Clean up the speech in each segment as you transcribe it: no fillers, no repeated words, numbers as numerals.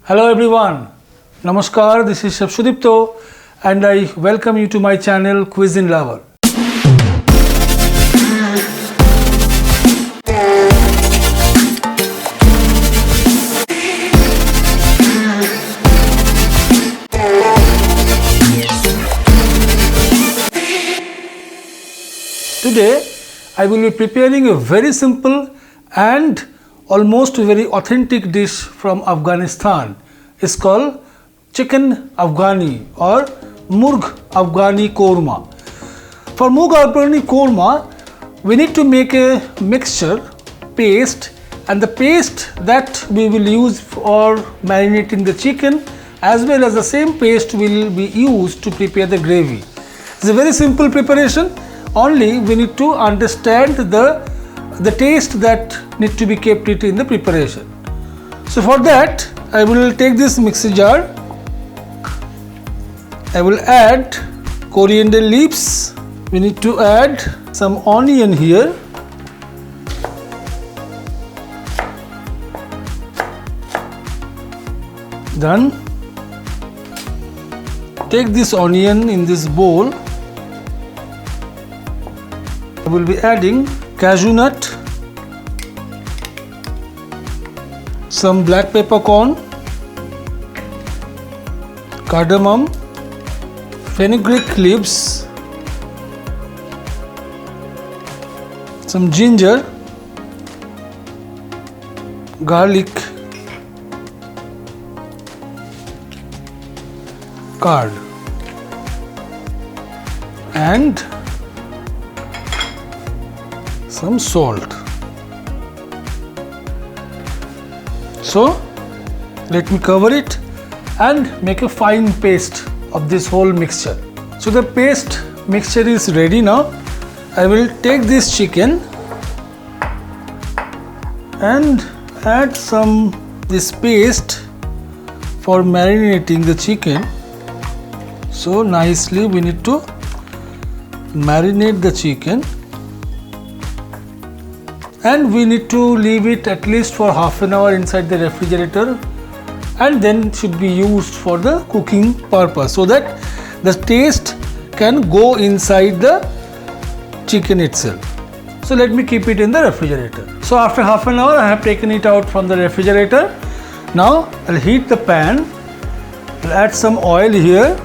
Hello everyone, Namaskar, this is Chef Sudipta and I welcome you to my channel Cuisine Lover. Today I will be preparing a very simple and almost very authentic dish from Afghanistan. It's called chicken Afghani or murg Afghani korma. For murg Afghani korma, we need to make a mixture, paste, and the paste that we will use for marinating the chicken as well as the same paste will be used to prepare the gravy. It's a very simple preparation. Only we need to understand the taste that need to be kept it in the preparation. So for that I will take this mixer jar. I will add coriander leaves. We need to add some onion here. Then take this onion in this bowl. I will be adding cashew nut, some black peppercorn, cardamom, fenugreek leaves, some ginger, garlic, curd, and some salt. So let me cover it and make a fine paste of this whole mixture. So the paste mixture is ready now. I will take this chicken and add this paste for marinating the chicken. So nicely we need to marinate the chicken. And we need to leave it at least for half an hour inside the refrigerator and then should be used for the cooking purpose so that the taste can go inside the chicken itself. So let me keep it in the refrigerator. So after half an hour I have taken it out from the refrigerator. Now I'll heat the pan. I'll add some oil here.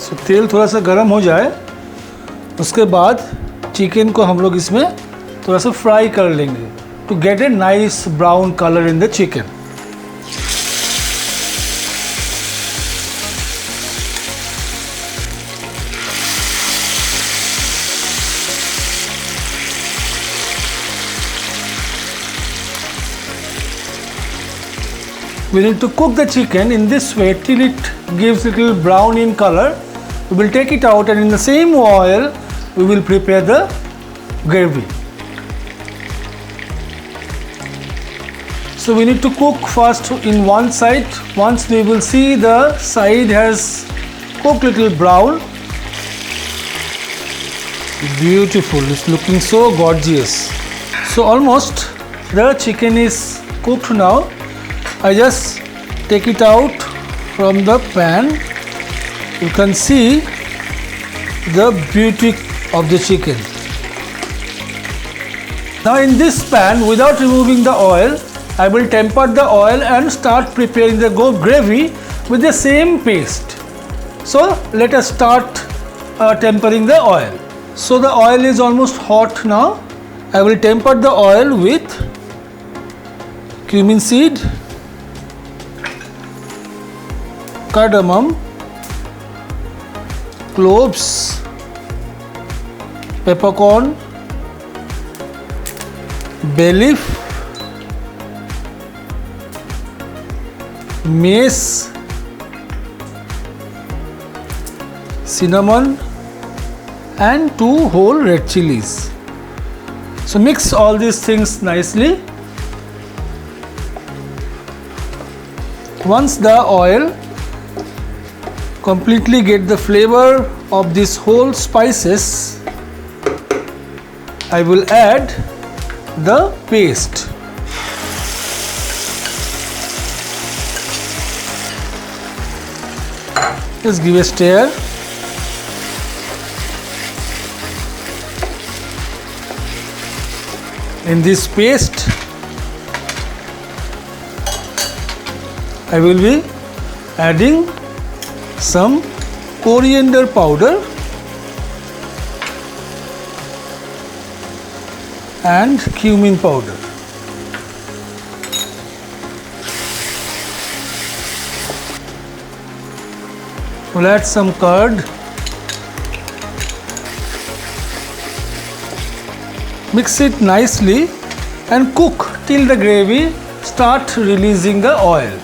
तो तेल थोड़ा सा गर्म हो जाए उसके बाद chicken को हम लोग इसमें थोड़ा सा फ्राई कर लेंगे to get a nice brown colour in the chicken. We need to cook the chicken in this way till it gives little brown in color. We will take it out and in the same oil we will prepare the gravy. So we need to cook first in one side. Once we will see the side has cooked little brown. Beautiful, it's looking so gorgeous. So almost the chicken is cooked now. I just take it out from the pan. You can see the beauty of the chicken. Now in this pan, without removing the oil, I will temper the oil and start preparing the gravy with the same paste. So let us start tempering the oil. So the oil is almost hot now. I will temper the oil with cumin seed, cardamom, cloves, peppercorn, bay leaf, mace, cinnamon and 2 whole red chilies. So mix all these things nicely. Once the oil completely get the flavor of this whole spices, I will add the paste. Just give a stir. In this paste, I will be adding some coriander powder and cumin powder. We'll add some curd. Mix it nicely and cook till the gravy start releasing the oil.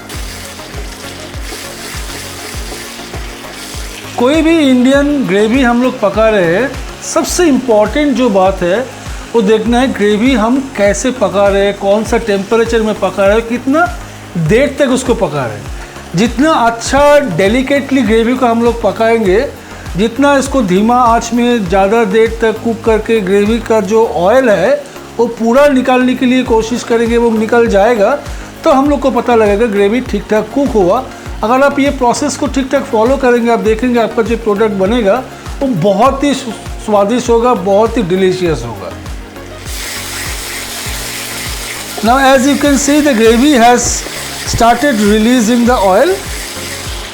कोई भी Indian gravy हम लोग पका रहे हैं, सबसे important जो बात है वो देखना है ग्रेवी हम कैसे पका रहे हैं, कौन सा टेम्परेचर में पका रहे हैं, कितना देर तक उसको पका रहे हैं। जितना अच्छा डेलिकेटली ग्रेवी को हम लोग पकाएंगे, जितना इसको धीमा आंच में ज़्यादा देर तक कुक करके ग्रेवी का जो ऑयल है वो पूरा निकालने के लिए कोशिश करेंगे, वो निकल जाएगा तो हम लोग को पता लगेगा ग्रेवी ठीक ठाक कुक हुआ। अगर आप ये प्रोसेस को ठीक ठाक फॉलो करेंगे, आप देखेंगे आपका जो प्रोडक्ट बनेगा वो बहुत ही स्वादिष्ट होगा, बहुत ही डिलीशियस होगा। Now as you can see, the gravy has started releasing the oil.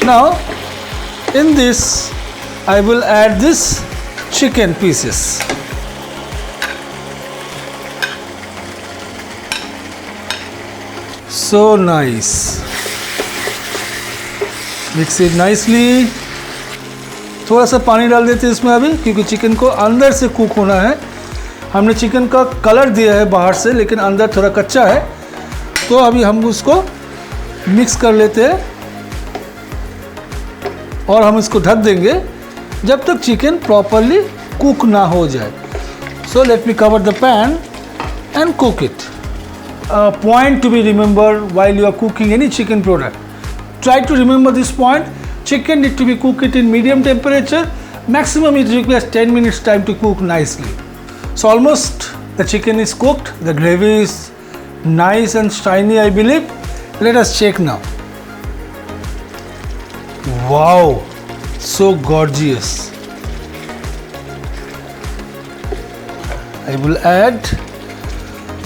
Now in this I will add this chicken pieces. So nice. Mix it nicely. थोड़ा सा पानी डाल देते हैं इसमें अभी, क्योंकि चिकन को अंदर से कुक होना है। हमने चिकन का कलर दिया है बाहर से, लेकिन अंदर थोड़ा कच्चा है, तो अभी हम उसको मिक्स कर लेते हैं और हम इसको ढक देंगे जब तक चिकन प्रॉपरली कुक ना हो जाए। So let me cover the pan and cook it. Point to be remembered while you are cooking any chicken product. Try to remember this point. Chicken need to be cooked in medium temperature. Maximum it requires 10 minutes time to cook nicely. So almost the chicken is cooked. The gravy is nice and shiny, I believe. Let us check now. Wow, so gorgeous. I will add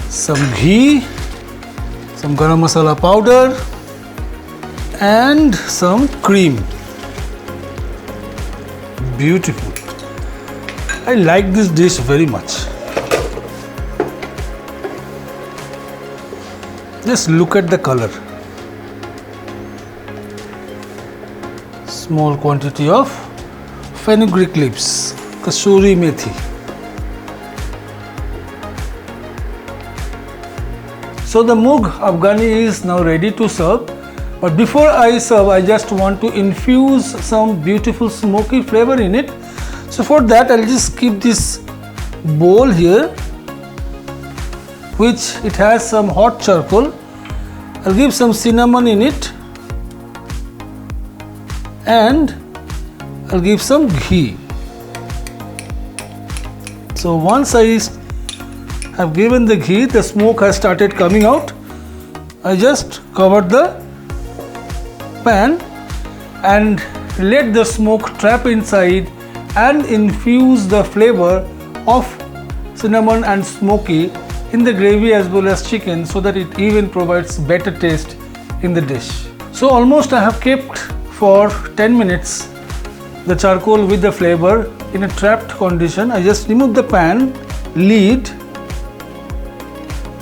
some ghee, some garam masala powder and some cream. Beautiful. I like this dish very much. Just look at the color. Small quantity of fenugreek leaves, kasuri methi. So the Moog Afghani is now ready to serve, but before I serve, I just want to infuse some beautiful smoky flavor in it. So for that, I'll just keep this bowl here, which it has some hot charcoal. I'll give some cinnamon in it, and I'll give some ghee. So once I have given the ghee, the smoke has started coming out. I just covered the pan and let the smoke trap inside and infuse the flavor of cinnamon and smoky in the gravy as well as chicken, so that it even provides better taste in the dish. So almost I have kept for 10 minutes the charcoal with the flavor in a trapped condition. I just remove the pan lid.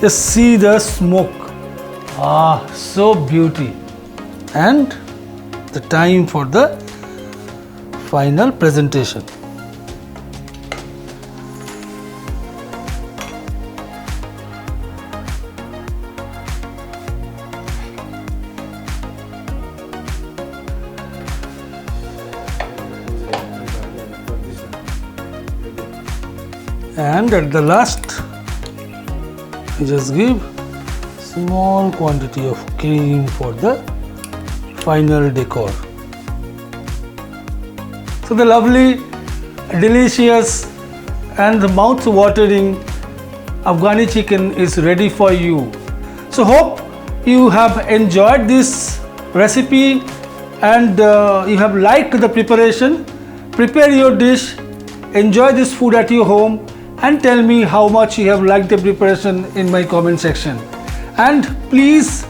Just see the smoke. Ah, so beauty. And the time for the final presentation. And at the last, just give small quantity of cream for the final decor. So the lovely, delicious and the mouth-watering Afghani chicken is ready for you. So hope you have enjoyed this recipe and you have liked the preparation. Prepare your dish, enjoy this food at your home and tell me how much you have liked the preparation in my comment section. And please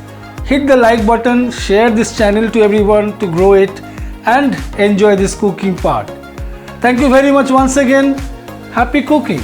hit the like button, share this channel to everyone to grow it and enjoy this cooking part. Thank you very much once again. Happy cooking!